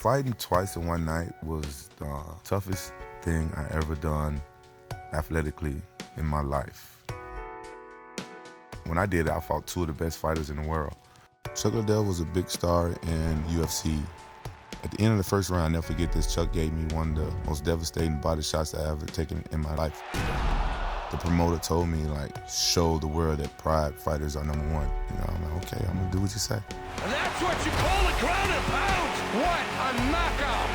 Fighting twice in one night was the toughest thing I ever done athletically in my life. When I did it, I fought two of the best fighters in the world. Chuck Liddell was a big star in UFC. At the end of the first round, I'll never forget this, Chuck gave me one of the most devastating body shots I ever taken in my life. The promoter told me, like, show the world that Pride fighters are #1. You know, I'm like, okay, I'm gonna do what you say. And that's what you call a ground and pound. What a knockout.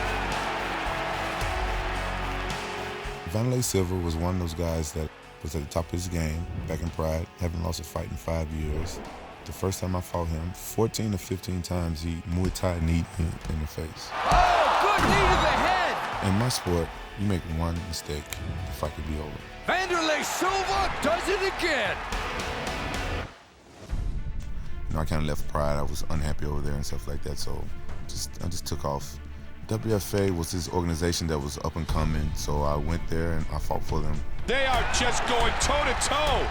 Vanderlei Silva was one of those guys that was at the top of his game back in Pride, haven't lost a fight in 5 years. The first time I fought him, 14 to 15 times he Muay Thai kneed me in the face. Oh, good knee to the head. In my sport, you make one mistake, the fight could be over. Vanderlei Silva does it again. You know, I kind of left Pride. I was unhappy over there and stuff like that, so I just took off. WFA was this organization that was up and coming, so I went there and I fought for them. They are just going toe-to-toe.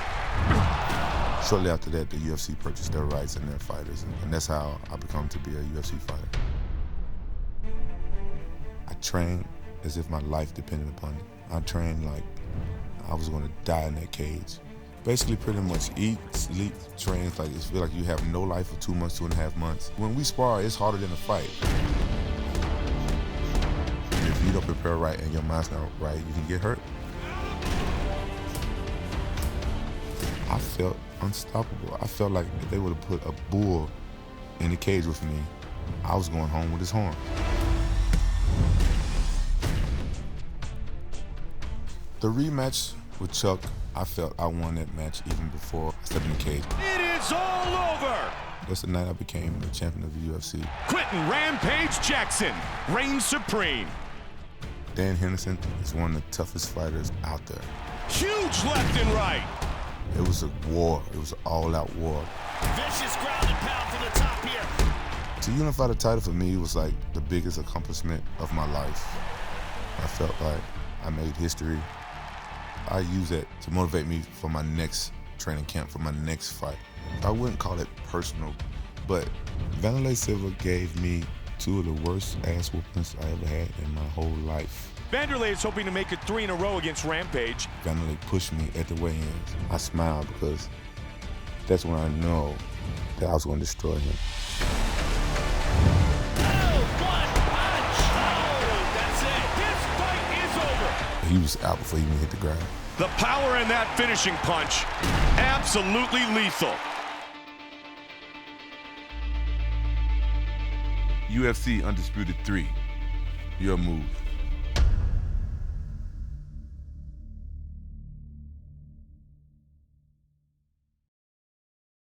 Shortly after that, the UFC purchased their rights and their fighters, and that's how I become to be a UFC fighter. I trained as if my life depended upon it. I trained like I was going to die in that cage. Basically, pretty much eat, sleep, train. It's like it feels like you have no life for 2 months, 2.5 months. When we spar, it's harder than a fight. If you don't prepare right and your mind's not right, you can get hurt. I felt unstoppable. I felt like if they would have put a bull in the cage with me, I was going home with his horn. The rematch with Chuck, I felt I won that match even before I stepped in the cage. It is all over. That's the night I became the champion of the UFC. Quentin Rampage Jackson reigns supreme. Dan Henderson is one of the toughest fighters out there. Huge left and right. It was a war. It was an all-out war. Vicious ground and pound from the top here. To unify the title for me was like the biggest accomplishment of my life. I felt like I made history. I use that to motivate me for my next training camp, for my next fight. I wouldn't call it personal, but Vanderlei Silva gave me two of the worst ass whoopings I ever had in my whole life. Vanderlei is hoping to make it 3 in a row against Rampage. Vanderlei pushed me at the weigh-ins. I smiled because that's when I know that I was going to destroy him. Oh, one punch! Oh, that's it. This fight is over. He was out before he even hit the ground. The power in that finishing punch, absolutely lethal. UFC Undisputed 3, your move.